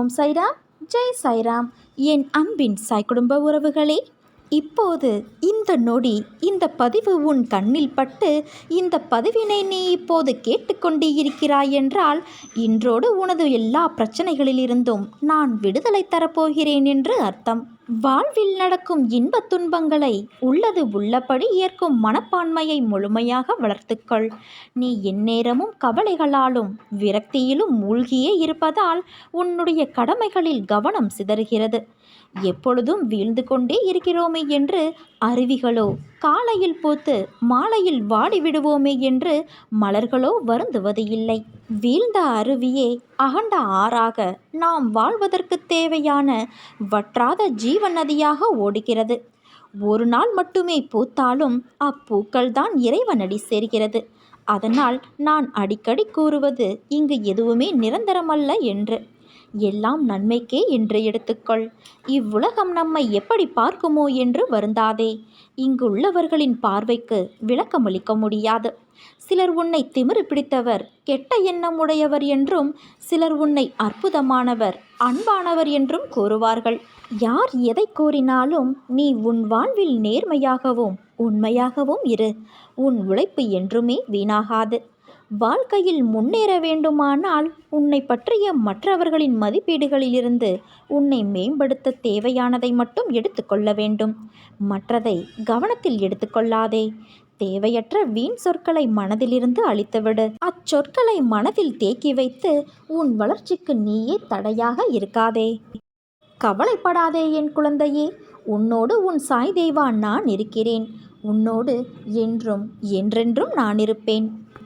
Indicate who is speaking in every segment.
Speaker 1: ஓம் சைராம், ஜெய் சைராம். என் அன்பின் சாய் குடும்ப உறவுகளே, இப்போது இந்த நொடி இந்த பதிவு உன் கண்ணில் பட்டு இந்த பதிவினை நீ இப்போது கேட்டுக்கொண்டே இருக்கிறாய் என்றால் இன்றோடு உனது எல்லா பிரச்சனைகளிலிருந்தும் நான் விடுதலை தரப்போகிறேன் என்று அர்த்தம். வாழ்வில் நடக்கும் இன்பத் துன்பங்களை உள்ளது உள்ளபடி ஏற்கும் மனப்பான்மையை முழுமையாக வளர்த்துக்கொள். நீ எந்நேரமும் கவலைகளாலும் விரக்தியிலும் மூழ்கியே இருப்பதால் உன்னுடைய கடமைகளில் கவனம் சிதறுகிறது. எப்பொழுதும் வீழ்ந்து கொண்டே இருக்கிறோமே என்று அருவிகளோ, காலையில் பூத்து மாலையில் வாடிவிடுவோமே என்று மலர்களோ வருந்துவது இல்லை. வீழ்ந்த அருவியே அகண்ட ஆறாக நாம் வாழ்வதற்கு தேவையான வற்றாத ஜீவ நதியாக ஓடுகிறது. ஒரு நாள் மட்டுமே பூத்தாலும் அப்பூக்கள்தான் இறைவனடி சேர்கிறது. அதனால் நான் அடிக்கடி கூறுவது இங்கு எதுவுமே நிரந்தரமல்ல என்று. எல்லாம் நன்மைக்கே என்று எடுத்துக்கொள். இவ்வுலகம் நம்மை எப்படி பார்க்குமோ என்று வருந்தாதே. இங்குள்ளவர்களின் பார்வைக்கு விளக்கமளிக்க முடியாது. சிலர் உன்னை திமிரு பிடித்தவர், கெட்ட எண்ணம் உடையவர் என்றும், சிலர் உன்னை அற்புதமானவர், அன்பானவர் என்றும் கூறுவார்கள். யார் எதை கூறினாலும் நீ உன் வாழ்வில் நேர்மையாகவும் உண்மையாகவும் இரு. உன் உழைப்பு என்றுமே வீணாகாது. வாழ்க்கையில் முன்னேற வேண்டுமானால் உன்னை பற்றிய மற்றவர்களின் மதிப்பீடுகளிலிருந்து உன்னை மேம்படுத்த தேவையானதை மட்டும் எடுத்துக்கொள்ள வேண்டும். மற்றதை கவனத்தில் எடுத்துக்கொள்ளாதே. தேவையற்ற வீண் சொற்களை மனதிலிருந்து அழித்துவிடு. அச்சொற்களை மனதில் தேக்கி வைத்து உன் வளர்ச்சிக்கு நீயே தடையாக இருக்காதே. கவலைப்படாதே என் குழந்தையே. உன்னோடு உன் சாய் தேவா நான் இருக்கிறேன். உன்னோடு என்றும் என்றென்றும் நான் இருப்பேன்.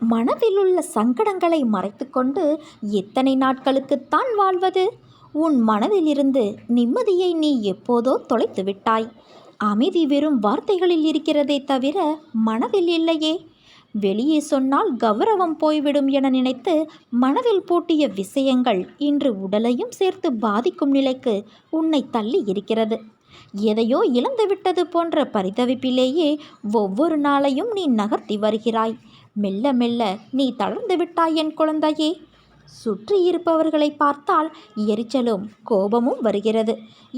Speaker 1: மனதில் உள்ள சங்கடங்களை மறைத்துக்கொண்டு எத்தனை நாட்களுக்குத்தான் வாழ்வது? உன் மனதிலிருந்து நிம்மதியை நீ எப்போதோ தொலைத்து விட்டாய். அமைதி வெறும் வார்த்தைகளில் இருக்கிறதே தவிர மனதில் இல்லையே. வெளியே சொன்னால் கௌரவம் போய்விடும் என நினைத்து மனதில் பூட்டிய விஷயங்கள் இன்று உடலையும் சேர்த்து பாதிக்கும் நிலைக்கு உன்னை தள்ளி இருக்கிறது. எதையோ இழந்துவிட்டது போன்ற பரிதவிப்பிலேயே ஒவ்வொரு நாளையும் நீ நகர்த்தி வருகிறாய். மெல்ல மெல்ல நீ தளர்ந்து விட்டாய் என் குழந்தையே. சுற்றி இருப்பவர்களை பார்த்தால் எரிச்சலும் கோபமும் வருகிறது.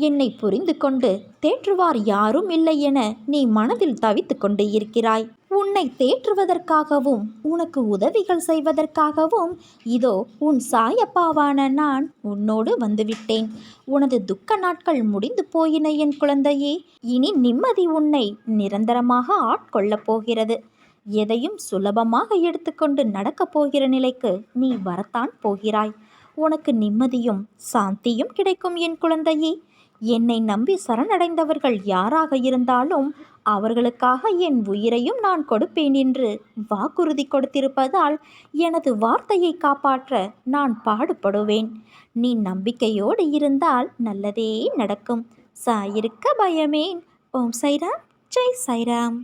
Speaker 1: என்னை புரிந்து கொண்டு தேற்றுவார் யாரும் இல்லை என நீ மனதில் தவித்து கொண்டு இருக்கிறாய். உன்னை தேற்றுவதற்காகவும் உனக்கு உதவிகள் செய்வதற்காகவும் இதோ உன் சாயப்பாவான நான் உன்னோடு வந்துவிட்டேன். உனது துக்க நாட்கள் முடிந்து போயின என் குழந்தையே. இனி நிம்மதி உன்னை நிரந்தரமாக ஆட்கொள்ளப் போகிறது. எதையும் சுலபமாக எடுத்துக்கொண்டு நடக்கப் போகிற நிலைக்கு நீ வரத்தான் போகிறாய். உனக்கு நிம்மதியும் சாந்தியும் கிடைக்கும் என் குழந்தையே. என்னை நம்பி சரணடைந்தவர்கள் யாராக இருந்தாலும் அவர்களுக்காக என் உயிரையும் நான் கொடுப்பேன் என்று வாக்குறுதி கொடுத்திருப்பதால் எனது வார்த்தையை காப்பாற்ற நான் பாடுபடுவேன். நீ நம்பிக்கையோடு இருந்தால் நல்லதே நடக்கும். சாயிருக்க பயமேன். ஓம் சைராம், ஜெய் சைராம்.